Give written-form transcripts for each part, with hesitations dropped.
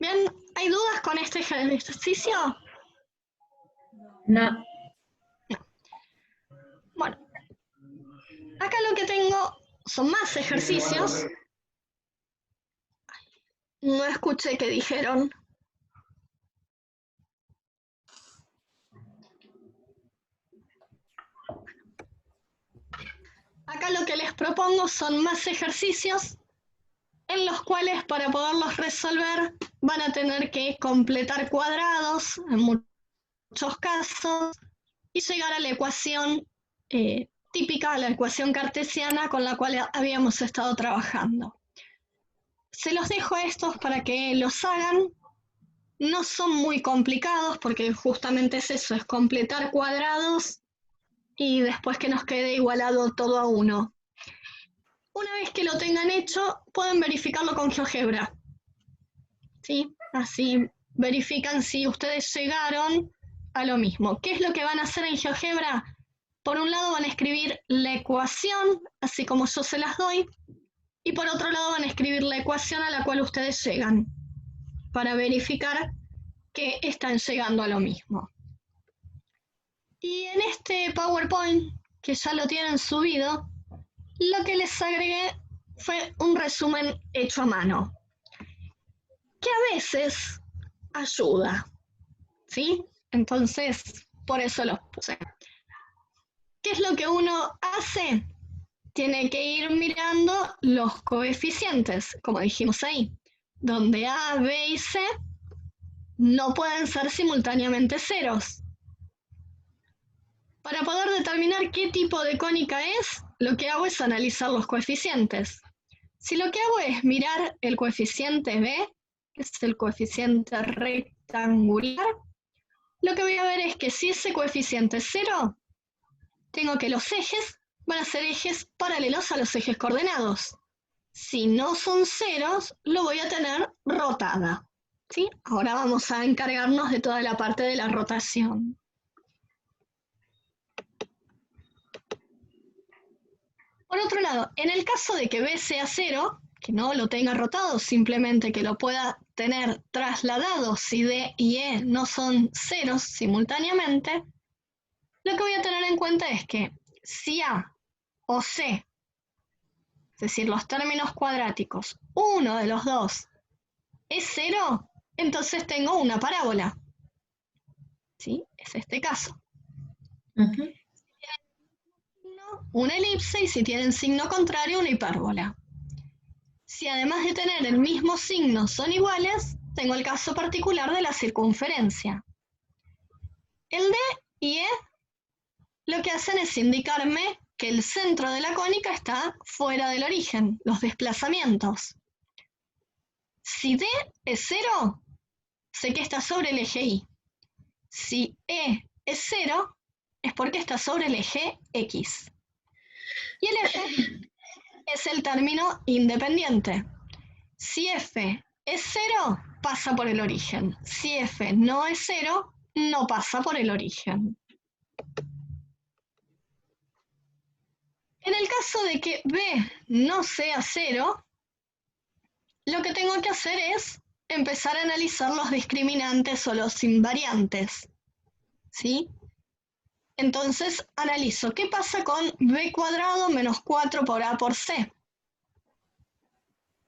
Bien, ¿hay dudas con este ejercicio? No. Bueno, acá lo que tengo son más ejercicios. No escuché qué dijeron. Acá lo que les propongo son más ejercicios en los cuales para poderlos resolver van a tener que completar cuadrados en muchos casos y llegar a la ecuación típica, a la ecuación cartesiana con la cual habíamos estado trabajando. Se los dejo a estos para que los hagan. No son muy complicados porque justamente es eso, es completar cuadrados y después que nos quede igualado todo a 1. Una vez que lo tengan hecho, pueden verificarlo con GeoGebra. ¿Sí? Así verifican si ustedes llegaron a lo mismo. ¿Qué es lo que van a hacer en GeoGebra? Por un lado van a escribir la ecuación, así como yo se las doy, y por otro lado van a escribir la ecuación a la cual ustedes llegan, para verificar que están llegando a lo mismo. Y en este PowerPoint, que ya lo tienen subido, lo que les agregué fue un resumen hecho a mano, que a veces ayuda, ¿sí? Entonces, por eso los puse. ¿Qué es lo que uno hace? Tiene que ir mirando los coeficientes, como dijimos ahí, donde A, B y C no pueden ser simultáneamente ceros. Para poder determinar qué tipo de cónica es, lo que hago es analizar los coeficientes. Si lo que hago es mirar el coeficiente B, que es el coeficiente rectangular, lo que voy a ver es que si ese coeficiente es 0, tengo que los ejes van a ser ejes paralelos a los ejes coordenados. Si no son ceros, lo voy a tener rotada. ¿Sí? Ahora vamos a encargarnos de toda la parte de la rotación. Por otro lado, en el caso de que B sea 0, que no lo tenga rotado, simplemente que lo pueda tener trasladado si D y E no son ceros simultáneamente, lo que voy a tener en cuenta es que si A o C, es decir, los términos cuadráticos, uno de los dos es 0, entonces tengo una parábola. ¿Sí? Es este caso. Una elipse y si tienen signo contrario, una hipérbola. Si además de tener el mismo signo son iguales, tengo el caso particular de la circunferencia. El D y E lo que hacen es indicarme que el centro de la cónica está fuera del origen, los desplazamientos. Si D es 0, sé que está sobre el eje Y. Si E es 0, es porque está sobre el eje X. Y el F es el término independiente. Si F es 0, pasa por el origen. Si F no es 0, no pasa por el origen. En el caso de que B no sea 0, lo que tengo que hacer es empezar a analizar los discriminantes o los invariantes. ¿Sí? Entonces analizo qué pasa con B cuadrado menos 4 por A por C.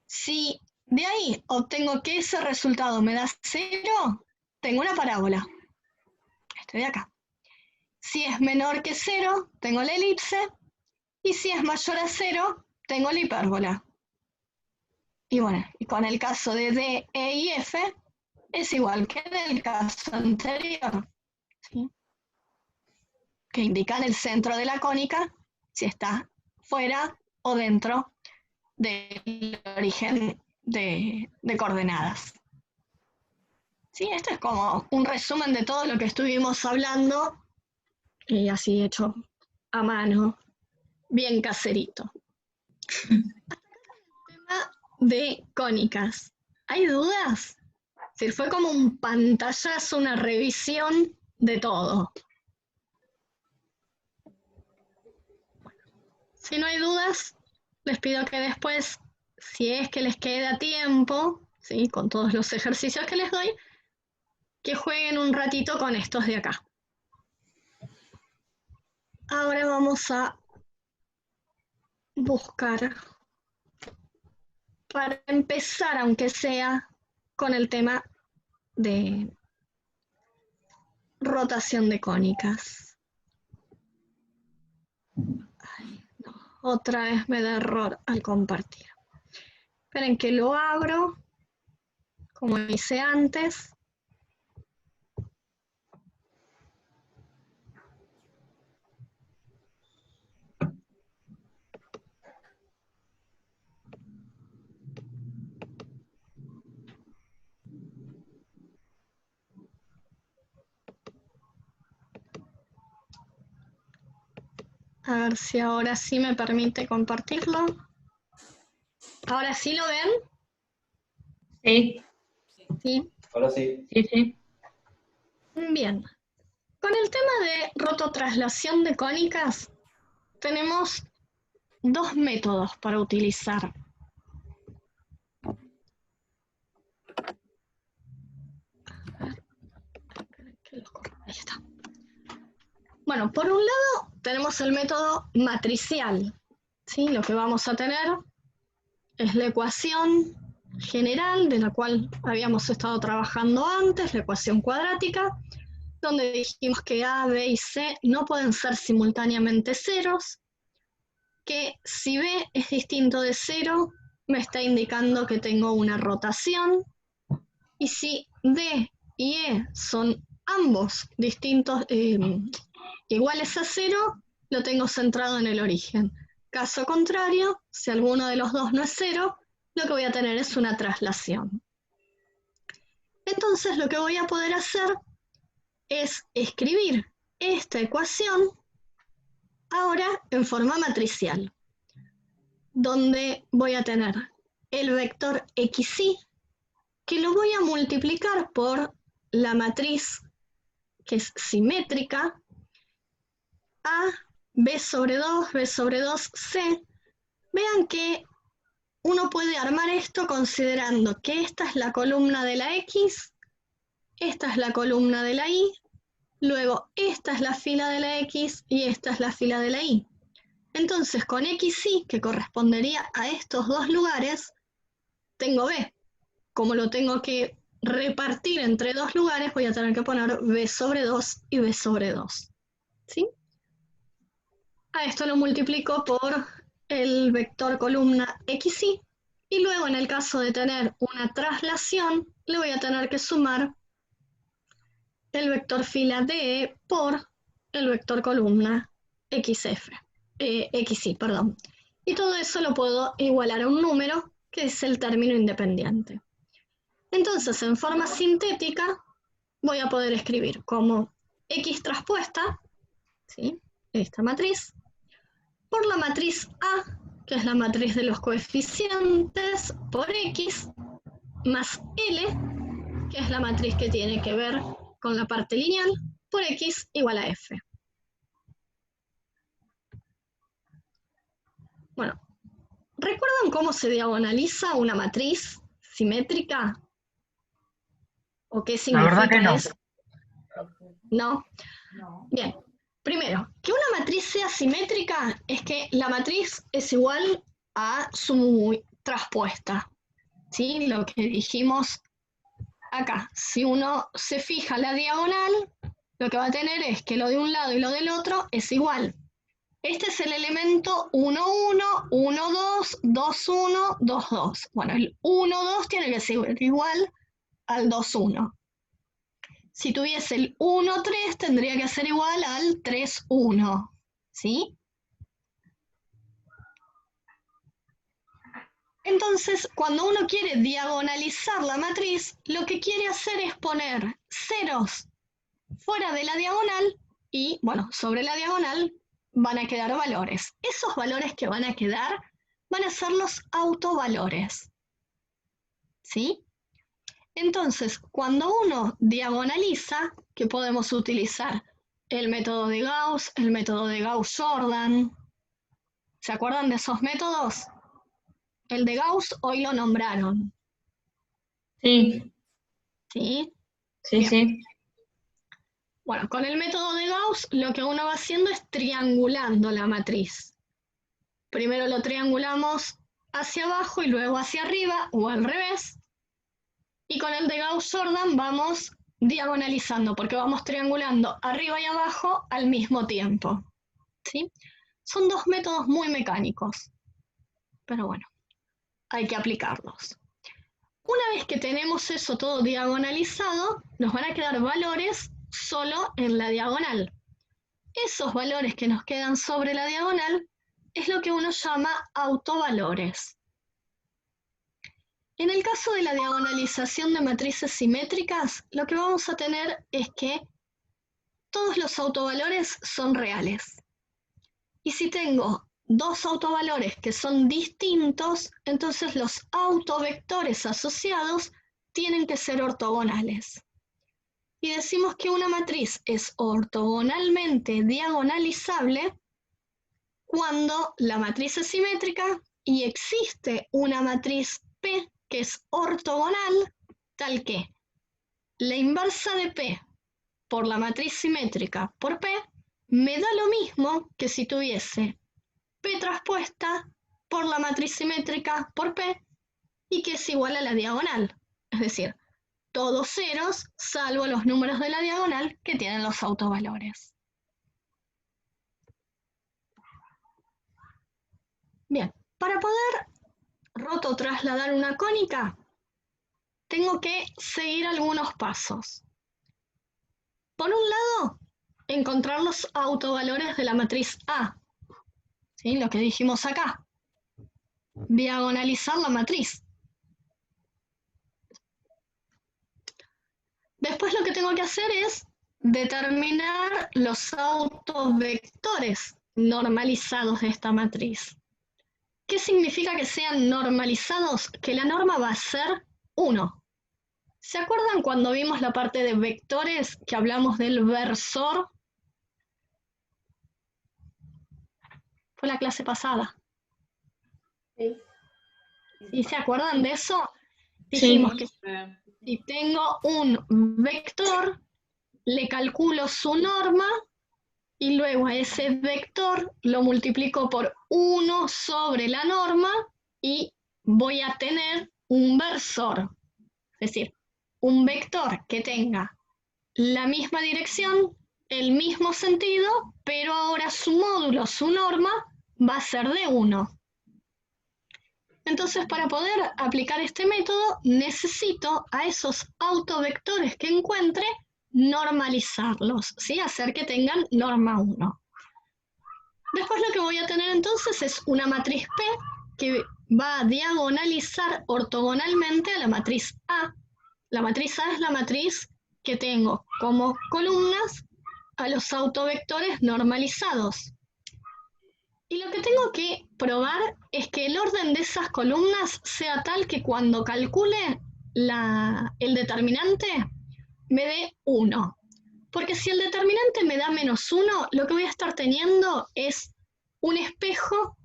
Si de ahí obtengo que ese resultado me da 0, tengo una parábola. Este de acá. Si es menor que 0, tengo la elipse. Y si es mayor a 0, tengo la hipérbola. Y bueno, y con el caso de D, E y F, es igual que en el caso anterior. ¿Sí? Que indican el centro de la cónica, si está fuera o dentro del origen de coordenadas. Sí, esto es como un resumen de todo lo que estuvimos hablando, y así hecho a mano, bien caserito. Tema de cónicas. ¿Hay dudas? Sí, fue como un pantallazo, una revisión de todo. Si no hay dudas, les pido que después, si es que les queda tiempo, ¿sí? Con todos los ejercicios que les doy, que jueguen un ratito con estos de acá. Ahora vamos a buscar, para empezar, aunque sea, con el tema de rotación de cónicas. Ay, no, otra vez me da error al compartir. Esperen que lo abro, como hice antes. A ver si ahora sí me permite compartirlo. ¿Ahora sí lo ven? Sí. Sí. Ahora sí. Sí, sí. Bien. Con el tema de rototraslación de cónicas, tenemos dos métodos para utilizar. Ahí está. Bueno, por un lado tenemos el método matricial, ¿sí? Lo que vamos a tener es la ecuación general de la cual habíamos estado trabajando antes, la ecuación cuadrática, donde dijimos que A, B y C no pueden ser simultáneamente ceros, que si B es distinto de 0, me está indicando que tengo una rotación, y si D y E son ambos distintos, iguales a 0, lo tengo centrado en el origen. Caso contrario, si alguno de los dos no es 0, lo que voy a tener es una traslación. Entonces lo que voy a poder hacer es escribir esta ecuación ahora en forma matricial, donde voy a tener el vector xy, que lo voy a multiplicar por la matriz que es simétrica, A, B sobre 2, B sobre 2, C. Vean que uno puede armar esto considerando que esta es la columna de la X, esta es la columna de la Y, luego esta es la fila de la X y esta es la fila de la Y. Entonces con XY, que correspondería a estos dos lugares, tengo B. Como lo tengo que repartir entre dos lugares, voy a tener que poner B sobre 2 y B sobre 2. ¿Sí? A esto lo multiplico por el vector columna XY, y luego en el caso de tener una traslación, le voy a tener que sumar el vector fila DE por el vector columna XY, perdón. Y todo eso lo puedo igualar a un número, que es el término independiente. Entonces, en forma sintética, voy a poder escribir como X traspuesta, ¿sí? Esta matriz, por la matriz A, que es la matriz de los coeficientes, por X, más L, que es la matriz que tiene que ver con la parte lineal, por X igual a F. Bueno, ¿recuerdan cómo se diagonaliza una matriz simétrica? ¿O qué significa eso? No. Bien, primero, que una matriz sea simétrica es que la matriz es igual a su traspuesta, ¿sí? Lo que dijimos acá, si uno se fija la diagonal, lo que va a tener es que lo de un lado y lo del otro es igual. Este es el elemento 1, 1, 1, 2, 2, 1, 2, 2. Bueno, el 1, 2 tiene que ser igual al 2, 1. Si tuviese el 1, 3, tendría que ser igual al 3, 1. ¿Sí? Entonces, cuando uno quiere diagonalizar la matriz, lo que quiere hacer es poner ceros fuera de la diagonal y, bueno, sobre la diagonal van a quedar valores. Esos valores que van a quedar van a ser los autovalores. ¿Sí? Entonces, cuando uno diagonaliza, que podemos utilizar el método de Gauss, el método de Gauss-Jordan, ¿se acuerdan de esos métodos? El de Gauss hoy lo nombraron. Sí, ¿Sí? sí, Bien. sí. Bueno, con el método de Gauss lo que uno va haciendo es triangulando la matriz. Primero lo triangulamos hacia abajo y luego hacia arriba o al revés. Y con el de Gauss-Jordan vamos diagonalizando porque vamos triangulando arriba y abajo al mismo tiempo. ¿Sí? Son dos métodos muy mecánicos, pero bueno, hay que aplicarlos. Una vez que tenemos eso todo diagonalizado, nos van a quedar valores solo en la diagonal. Esos valores que nos quedan sobre la diagonal es lo que uno llama autovalores. En el caso de la diagonalización de matrices simétricas, lo que vamos a tener es que todos los autovalores son reales. Y si tengo dos autovalores que son distintos, entonces los autovectores asociados tienen que ser ortogonales. Y decimos que una matriz es ortogonalmente diagonalizable cuando la matriz es simétrica y existe una matriz P que es ortogonal, tal que la inversa de P por la matriz simétrica por P me da lo mismo que si tuviese P transpuesta por la matriz simétrica por P y que es igual a la diagonal. Es decir, todos ceros salvo los números de la diagonal que tienen los autovalores. Bien, para poder rototrasladar una cónica, tengo que seguir algunos pasos. Por un lado, encontrar los autovalores de la matriz A, ¿sí? Lo que dijimos acá. Diagonalizar la matriz. Después lo que tengo que hacer es determinar los autovectores normalizados de esta matriz. ¿Qué significa que sean normalizados? Que la norma va a ser 1. ¿Se acuerdan cuando vimos la parte de vectores que hablamos del versor? Fue la clase pasada. Sí. ¿Y se acuerdan de eso? Dijimos Sí. que si tengo un vector, le calculo su norma y luego a ese vector lo multiplico por 1 sobre la norma y voy a tener un versor. Es decir, un vector que tenga la misma dirección, el mismo sentido, pero ahora su módulo, su norma, va a ser de 1. Entonces, para poder aplicar este método, necesito a esos autovectores que encuentre normalizarlos, ¿sí? Hacer que tengan norma 1. Después lo que voy a tener entonces es una matriz P que va a diagonalizar ortogonalmente a la matriz A. La matriz A es la matriz que tengo como columnas a los autovectores normalizados. Y lo que tengo que probar es que el orden de esas columnas sea tal que cuando calcule el determinante me dé 1. Porque si el determinante me da -1, lo que voy a estar teniendo es un espejo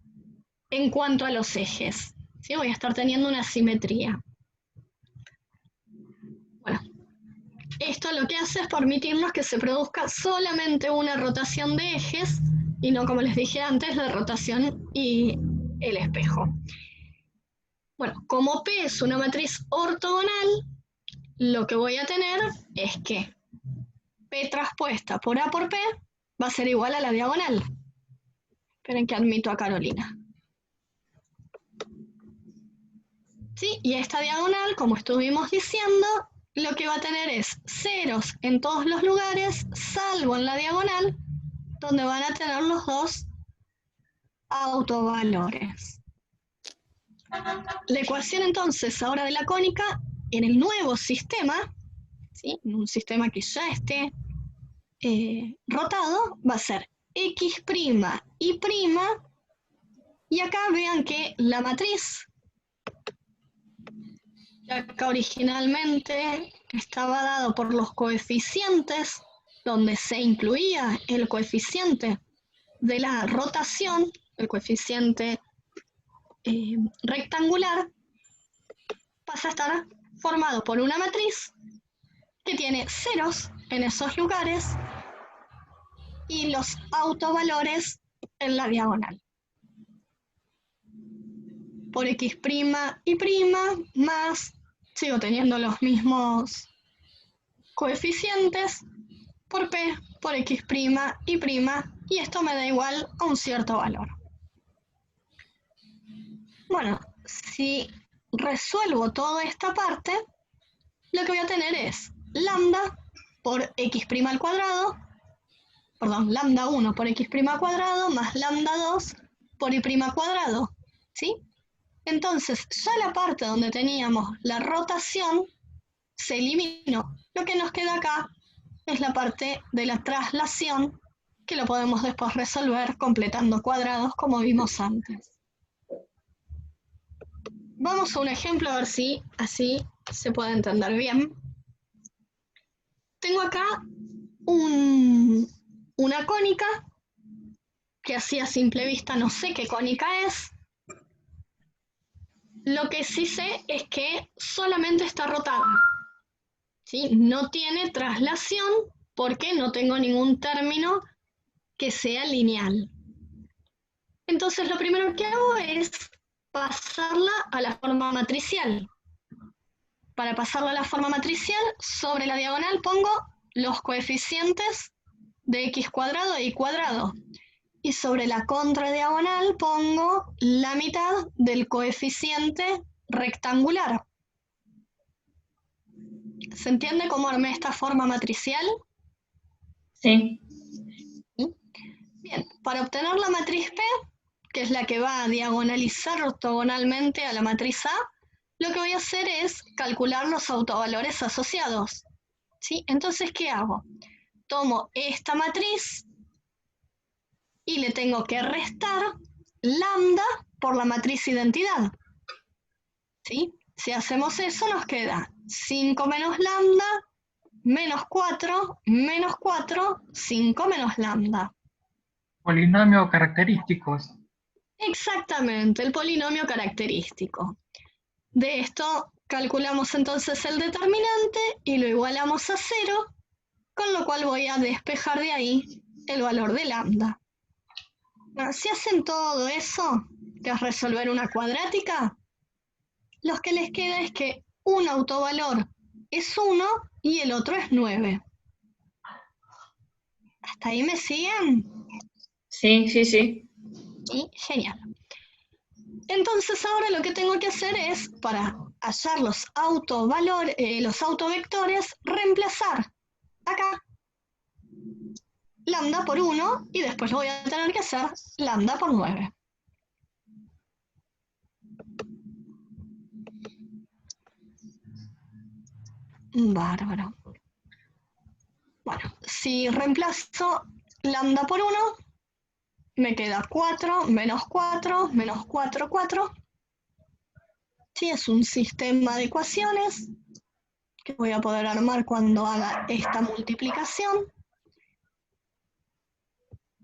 en cuanto a los ejes. ¿Sí? Voy a estar teniendo una simetría. Bueno, esto lo que hace es permitirnos que se produzca solamente una rotación de ejes y no, como les dije antes, la rotación y el espejo. Bueno, como P es una matriz ortogonal, lo que voy a tener es que P transpuesta por A por P va a ser igual a la diagonal. Esperen que admito a Carolina. ¿Sí? Y esta diagonal, como estuvimos diciendo, lo que va a tener es ceros en todos los lugares, salvo en la diagonal, donde van a tener los dos autovalores. La ecuación entonces ahora de la cónica, en el nuevo sistema, ¿sí? En un sistema que ya esté rotado, va a ser x' y acá vean que la matriz, que acá originalmente estaba dado por los coeficientes, donde se incluía el coeficiente de la rotación, el coeficiente rectangular, pasa a estar formado por una matriz que tiene ceros en esos lugares y los autovalores en la diagonal. Por x' y prima más, sigo teniendo los mismos coeficientes, por p, por x' y prima, y esto me da igual a un cierto valor. Bueno, si resuelvo toda esta parte, lo que voy a tener es lambda por x' al cuadrado, perdón, lambda 1 por x' al cuadrado más lambda 2 por y' cuadrado, ¿sí? Entonces, ya la parte donde teníamos la rotación se eliminó. Lo que nos queda acá es la parte de la traslación, que lo podemos después resolver completando cuadrados como vimos antes. Vamos a un ejemplo a ver si así se puede entender bien. Tengo acá una cónica, que así a simple vista no sé qué cónica es. Lo que sí sé es que solamente está rotada, ¿sí? No tiene traslación porque no tengo ningún término que sea lineal. Entonces lo primero que hago es pasarla a la forma matricial. Para pasarla a la forma matricial, sobre la diagonal pongo los coeficientes de x cuadrado e y cuadrado. Y sobre la contradiagonal pongo la mitad del coeficiente rectangular. ¿Se entiende cómo armé esta forma matricial? Sí. Bien, para obtener la matriz P, que es la que va a diagonalizar ortogonalmente a la matriz A, lo que voy a hacer es calcular los autovalores asociados, ¿sí? Entonces, ¿qué hago? Tomo esta matriz y le tengo que restar lambda por la matriz identidad, ¿sí? Si hacemos eso, nos queda 5 menos lambda, menos 4, 5 menos lambda. Polinomio característicos. Exactamente, el polinomio característico. De esto calculamos entonces el determinante y lo igualamos a 0, con lo cual voy a despejar de ahí el valor de lambda. Bueno, si hacen todo eso, que es resolver una cuadrática, lo que les queda es que un autovalor es 1 y el otro es 9. ¿Hasta ahí me siguen? Sí, sí, sí. Sí, genial. Entonces ahora lo que tengo que hacer es, para hallar los autovectores, reemplazar acá lambda por 1 y después lo voy a tener que hacer lambda por 9. Bárbaro. Bueno, si reemplazo lambda por 1, me queda 4 menos 4 menos 4, 4. Sí, es un sistema de ecuaciones que voy a poder armar cuando haga esta multiplicación.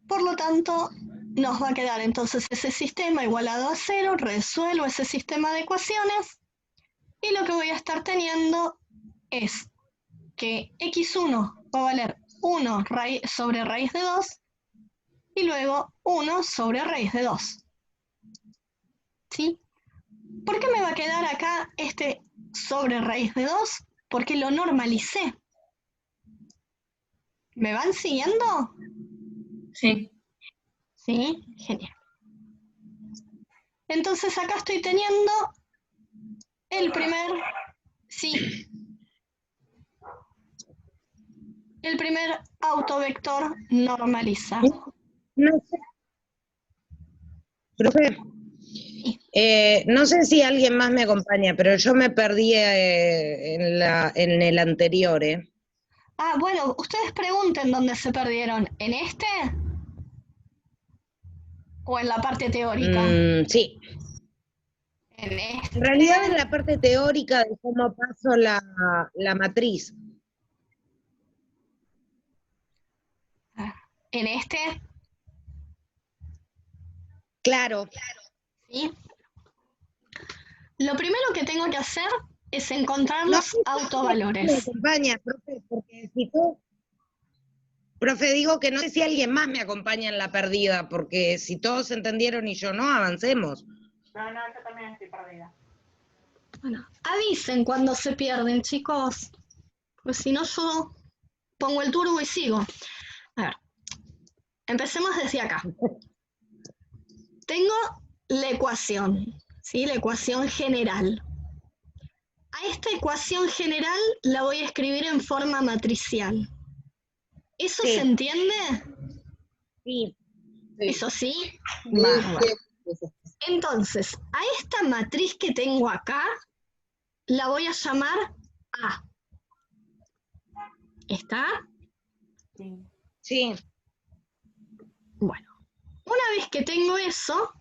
Por lo tanto, nos va a quedar entonces ese sistema igualado a 0, resuelvo ese sistema de ecuaciones y lo que voy a estar teniendo es que x1 va a valer 1 sobre raíz de 2 y luego 1 sobre raíz de 2. ¿Sí? ¿Por qué me va a quedar acá este sobre raíz de 2? Porque lo normalicé. ¿Me van siguiendo? Sí. Sí, genial. Entonces acá estoy teniendo el primer, sí, el primer autovector normalizado. No sé, profe, no sé si alguien más me acompaña, pero yo me perdí en el anterior, ¿eh? Ah, bueno, ustedes pregunten dónde se perdieron, ¿en este o en la parte teórica? Sí. En este, En realidad en la parte teórica de cómo paso la matriz. en este, Claro. ¿sí? Lo primero que tengo que hacer es encontrar No los sé si me autovalores. acompaña, profe, porque si tú... Profe, digo que no sé si alguien más me acompaña en la perdida, porque si todos entendieron y yo no, avancemos. No, yo también estoy perdida. Bueno, avisen cuando se pierden, chicos. Pues si no, yo pongo el turbo y sigo. A ver, empecemos desde acá. Tengo la ecuación, ¿sí? La ecuación general. A esta ecuación general la voy a escribir en forma matricial. ¿Eso Sí. se entiende? Sí. ¿Eso sí? Bárbaro. Entonces, a esta matriz que tengo acá, la voy a llamar A. ¿Está? Sí. Sí. Bueno, una vez que tengo eso,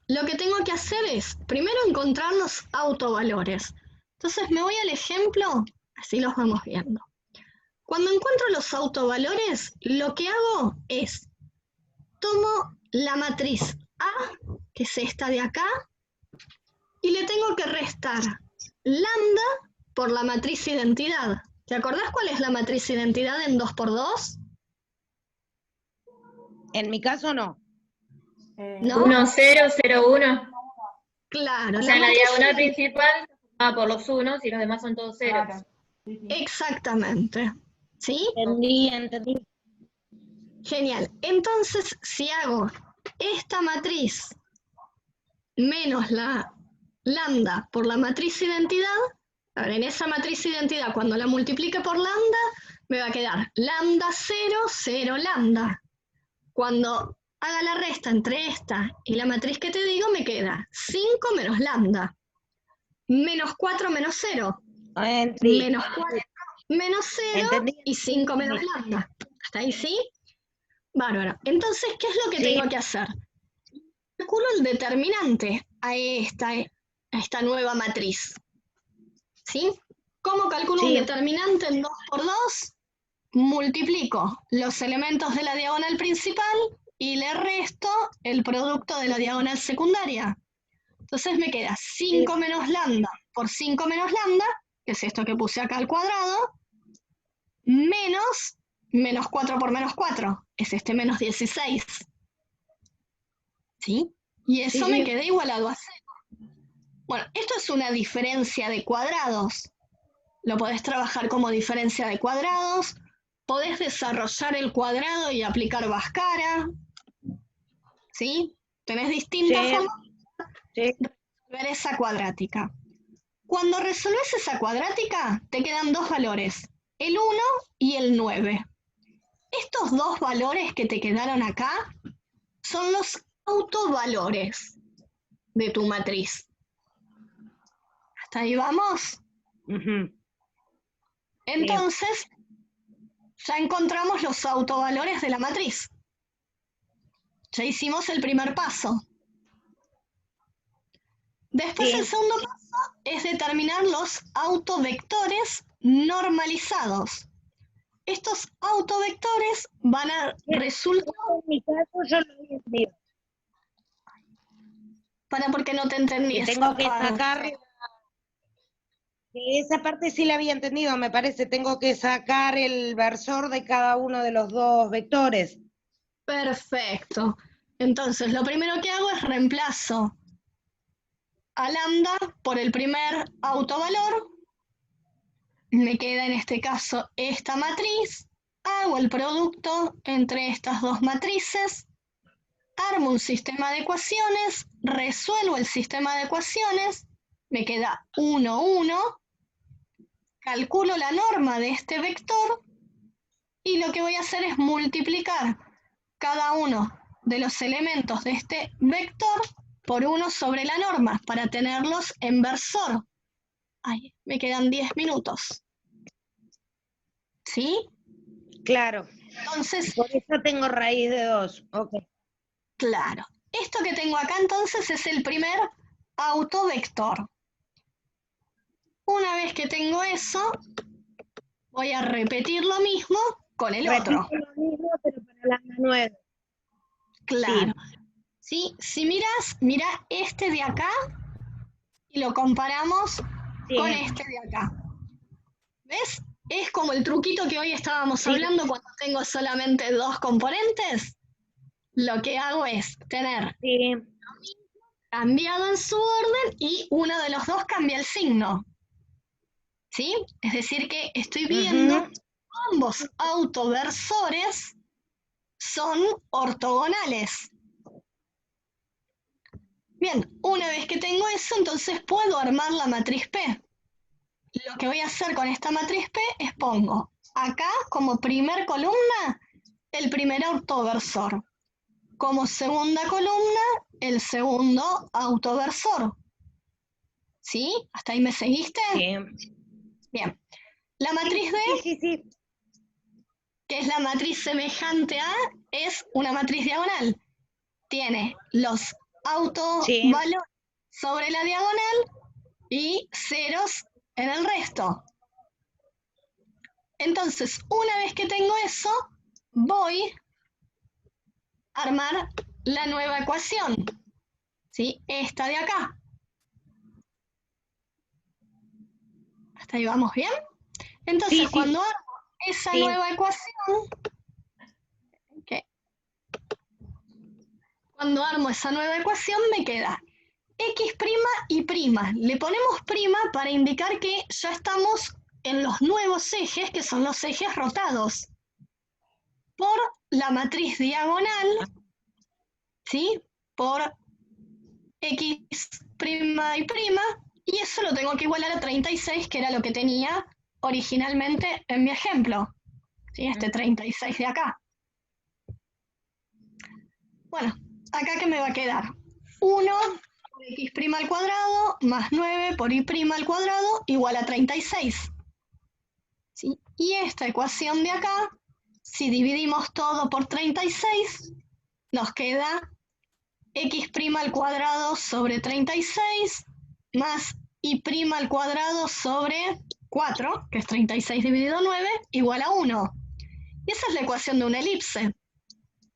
lo que tengo que hacer es, primero, encontrar los autovalores. Entonces me voy al ejemplo, así los vamos viendo. Cuando encuentro los autovalores, lo que hago es, tomo la matriz A, que es esta de acá, y le tengo que restar lambda por la matriz identidad. ¿Te acordás cuál es la matriz identidad en 2×2? En mi caso no. ¿No? 1, 0, 0, 1. Claro, O sea, la la matriz diagonal principal va por los unos y los demás son todos ceros. Claro. Sí, sí. exactamente. ¿Sí? Entendí. Genial. Entonces, si hago esta matriz menos la lambda por la matriz identidad, a ver, en esa matriz identidad, cuando la multiplique por lambda, me va a quedar lambda 0, 0 lambda. Cuando haga la resta entre esta y la matriz que te digo, me queda 5 menos lambda, menos 4 menos 0, menos 4 menos 0 Entendí. y 5 menos lambda. ¿Hasta ahí sí? Bárbaro. Entonces, ¿qué es lo que tengo que hacer? Calculo el determinante a esta nueva matriz. ¿Sí? ¿Cómo calculo un determinante en 2×2? Multiplico los elementos de la diagonal principal y le resto el producto de la diagonal secundaria. Entonces me queda 5 menos lambda por 5 menos lambda, que es esto que puse acá al cuadrado, menos 4 por menos 4, es este menos 16. ¿Sí? Y eso me queda igualado a 0. Bueno, esto es una diferencia de cuadrados. Lo podés trabajar como diferencia de cuadrados, podés desarrollar el cuadrado y aplicar Bhaskara. ¿Sí? Tenés distintas formas de resolver esa cuadrática. Cuando resolves esa cuadrática, te quedan dos valores, el 1 y el 9. Estos dos valores que te quedaron acá son los autovalores de tu matriz. ¿Hasta ahí vamos? Entonces, ya encontramos los autovalores de la matriz. Ya hicimos el primer paso. Después el segundo paso es determinar los autovectores normalizados. Estos autovectores van a resultar... En mi caso yo lo había entendido. Para porque no te entendí. Que tengo que sacar... Esa parte sí la había entendido, me parece. Tengo que sacar el versor de cada uno de los dos vectores. Perfecto. Entonces, lo primero que hago es reemplazo a lambda por el primer autovalor. Me queda en este caso esta matriz. Hago el producto entre estas dos matrices. Armo un sistema de ecuaciones. Resuelvo el sistema de ecuaciones. Me queda 1, 1. Calculo la norma de este vector. Y lo que voy a hacer es multiplicar cada uno de los elementos de este vector por 1 sobre la norma para tenerlos en versor. Ay, me quedan 10 minutos. ¿Sí? Claro. Entonces, por eso tengo raíz de 2. Okay. Claro. Esto que tengo acá entonces es el primer autovector. Una vez que tengo eso, voy a repetir lo mismo con el otro. Repito lo mismo, pero para la 9. Claro. ¿Sí? Si mirás, mirá este de acá y lo comparamos Sí. con este de acá. ¿Ves? Es como el truquito que hoy estábamos Sí. hablando cuando tengo solamente dos componentes. Lo que hago es tener Sí. cambiado en su orden y uno de los dos cambia el signo. ¿Sí? Es decir que estoy viendo Ujú. ambos autoversores son ortogonales. Bien, una vez que tengo eso, entonces puedo armar la matriz P. Lo que voy a hacer con esta matriz P es pongo acá como primer columna el primer autoversor. Como segunda columna el segundo autoversor. ¿Sí? ¿Hasta ahí me seguiste? Sí. Bien. La matriz D, Sí. que es la matriz semejante a, es una matriz diagonal. Tiene los autovalores sobre la diagonal y ceros en el resto. Entonces, una vez que tengo eso, voy a armar la nueva ecuación. ¿Sí? Esta de acá. ¿Hasta ahí vamos bien? Entonces, Sí. cuando armo esa Sí. nueva ecuación, cuando armo esa nueva ecuación me queda x' y prima. Le ponemos prima para indicar que ya estamos en los nuevos ejes, que son los ejes rotados. Por la matriz diagonal, ¿sí? Por x' y prima, y eso lo tengo que igualar a 36, que era lo que tenía originalmente en mi ejemplo. ¿Sí? Este 36 de acá. Bueno, acá ¿qué me va a quedar? 1 por x' al cuadrado más 9 por y' al cuadrado igual a 36. ¿Sí? Y esta ecuación de acá, si dividimos todo por 36, nos queda x' al cuadrado sobre 36 más y' al cuadrado sobre 4, que es 36 dividido 9, igual a 1. Y esa es la ecuación de una elipse.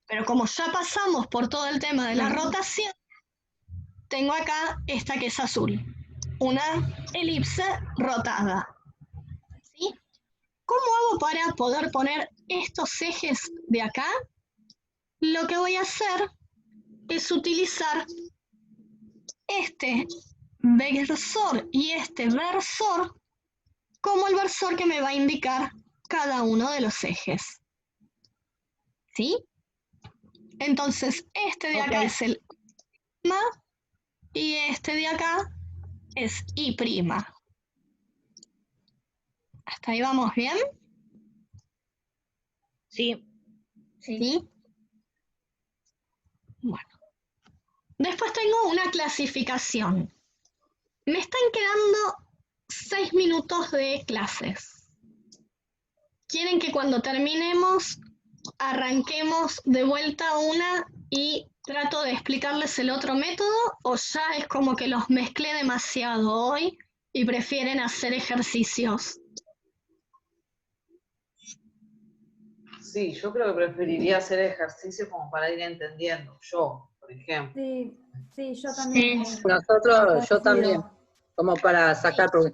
Pero como ya pasamos por todo el tema de la rotación, tengo acá esta que es azul, una elipse rotada. ¿Sí? ¿Cómo hago para poder poner estos ejes de acá? Lo que voy a hacer es utilizar este versor y este versor como el versor que me va a indicar cada uno de los ejes. ¿Sí? Entonces, este de acá es el prima y este de acá es y'. ¿Hasta ahí vamos bien? Sí. ¿Sí? Bueno. Después tengo una clasificación. Me están quedando 6 minutos de clases. ¿Quieren que cuando terminemos arranquemos de vuelta una y trato de explicarles el otro método? ¿O ya es como que los mezclé demasiado hoy y prefieren hacer ejercicios? Sí, yo creo que preferiría hacer ejercicio como para ir entendiendo. Yo, por ejemplo. Sí, yo también. Nosotros, yo también, como para sacar, porque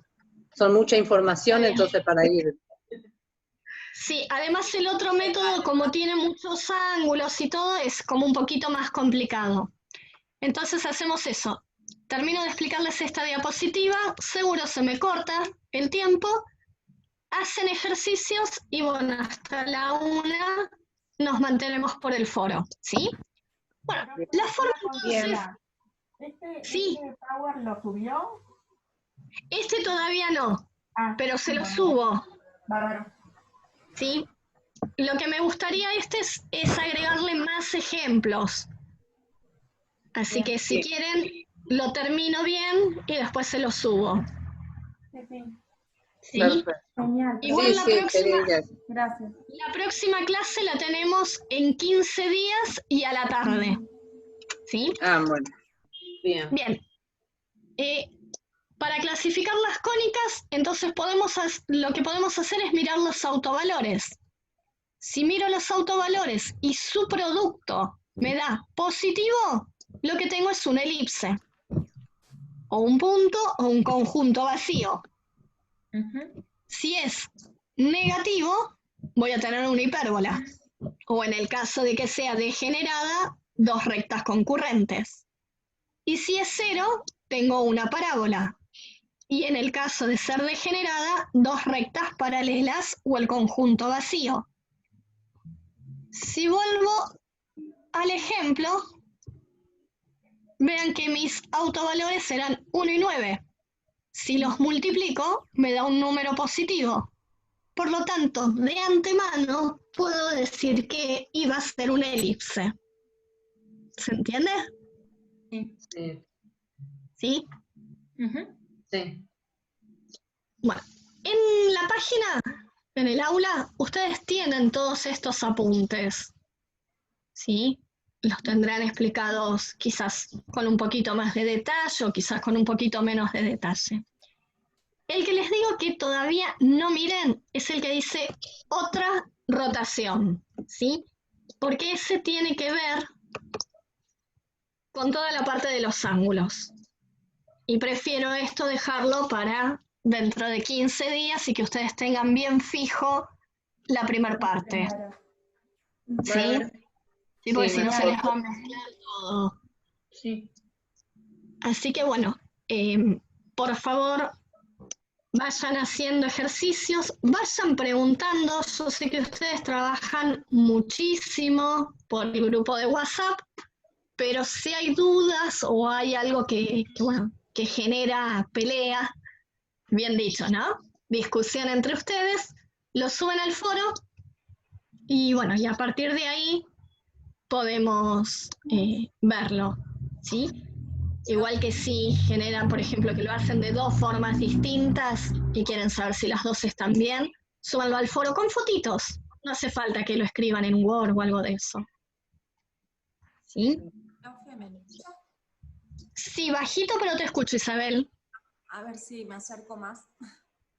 son mucha información, entonces para ir. Sí, además el otro método, como tiene muchos ángulos y todo, es como un poquito más complicado. Entonces hacemos eso. Termino de explicarles esta diapositiva, seguro se me corta el tiempo, hacen ejercicios y bueno, hasta la 1 nos mantenemos por el foro, ¿sí? Bueno, la forma entonces... Sí. ¿Este Power lo subió? Este todavía no, pero se lo bueno. subo. Bárbaro. ¿Sí? Lo que me gustaría es agregarle más ejemplos. Así que si quieren, lo termino bien y después se lo subo. ¿Sí? Perfecto. Genial. Igual Gracias. la próxima clase la tenemos en 15 días y a la tarde. ¿Sí? Ah, bueno. Bien. Bien. Para clasificar las cónicas, entonces lo que podemos hacer es mirar los autovalores. Si miro los autovalores y su producto me da positivo, lo que tengo es una elipse. o un punto o un conjunto vacío. Ujú. Si es negativo, voy a tener una hipérbola. O en el caso de que sea degenerada, dos rectas concurrentes. Y si es cero, tengo una parábola. Y en el caso de ser degenerada, dos rectas paralelas o el conjunto vacío. Si vuelvo al ejemplo, vean que mis autovalores serán 1 y 9. Si los multiplico, me da un número positivo. Por lo tanto, de antemano, puedo decir que iba a ser una elipse. ¿Se entiende? Sí. ¿Sí? Ujú. Sí. Bueno, en la página, en el aula, ustedes tienen todos estos apuntes. ¿Sí? Los tendrán explicados quizás con un poquito más de detalle o quizás con un poquito menos de detalle. El que les digo que todavía no miren es el que dice otra rotación, ¿sí? Porque ese tiene que ver con toda la parte de los ángulos. Y prefiero esto dejarlo para dentro de 15 días y que ustedes tengan bien fijo la primera parte. ¿Sí? Bárbaro. Sí, porque Sí, si no se mejor. les va a mezclar todo. Sí. Así que bueno, por favor, vayan haciendo ejercicios, vayan preguntando. Yo sé que ustedes trabajan muchísimo por el grupo de WhatsApp, pero si hay dudas o hay algo que genera pelea, bien dicho, ¿no? Discusión entre ustedes, lo suben al foro y bueno, y a partir de ahí podemos verlo, ¿sí? Igual que si generan, por ejemplo, que lo hacen de dos formas distintas y quieren saber si las dos están bien, súbanlo al foro con fotitos. No hace falta que lo escriban en Word o algo de eso. ¿Sí? Profe, ¿me escucha? Sí, bajito, pero te escucho, Isabel. A ver si me acerco más.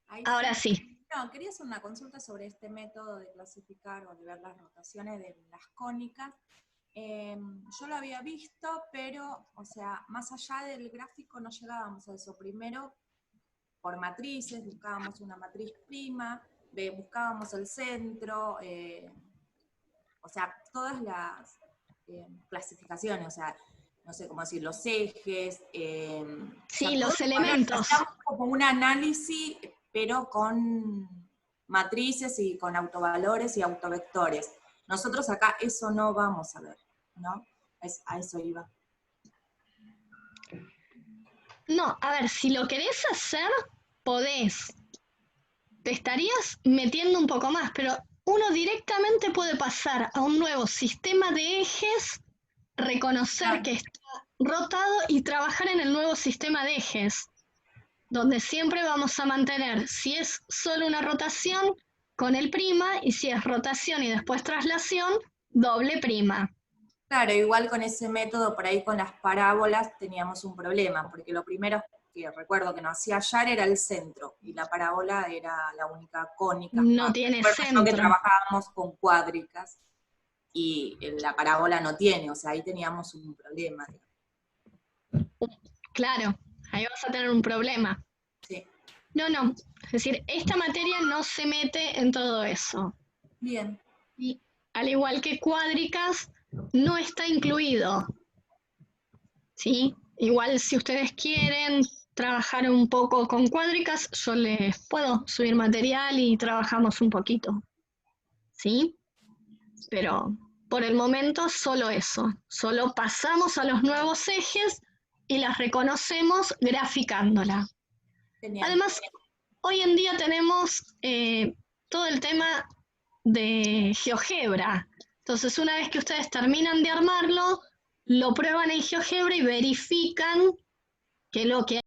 Ahí Ahora sí. No, quería hacer una consulta sobre este método de clasificar o de ver las rotaciones de las cónicas. Yo lo había visto, pero, o sea, más allá del gráfico no llegábamos a eso. Primero, por matrices, buscábamos una matriz prima, buscábamos el centro, o sea, todas las clasificaciones, o sea, no sé cómo decir, los ejes. Sí, o sea, los elementos. hacíamos como un análisis, pero con matrices y con autovalores y autovectores. Nosotros acá eso no vamos a ver, ¿no? A eso iba. No, a ver, si lo querés hacer, podés. Te estarías metiendo un poco más, pero uno directamente puede pasar a un nuevo sistema de ejes, reconocer que está rotado y trabajar en el nuevo sistema de ejes, donde siempre vamos a mantener, si es solo una rotación, con el prima, y si es rotación y después traslación, doble prima. Claro, igual con ese método, por ahí con las parábolas teníamos un problema, porque lo primero que recuerdo que nos hacía hallar era el centro, y la parábola era la única cónica. No tiene centro. Que trabajábamos con cuádricas, y la parábola no tiene, o sea, ahí teníamos un problema. Claro, ahí vas a tener un problema. Sí. No, es decir, esta materia no se mete en todo eso. Bien. Y al igual que cuádricas, no está incluido. ¿Sí? Igual si ustedes quieren trabajar un poco con cuádricas, yo les puedo subir material y trabajamos un poquito. ¿Sí? Pero por el momento solo eso. Solo pasamos a los nuevos ejes y las reconocemos graficándola. Genial. Además, hoy en día tenemos todo el tema de GeoGebra. Entonces, una vez que ustedes terminan de armarlo, lo prueban en GeoGebra y verifican que lo que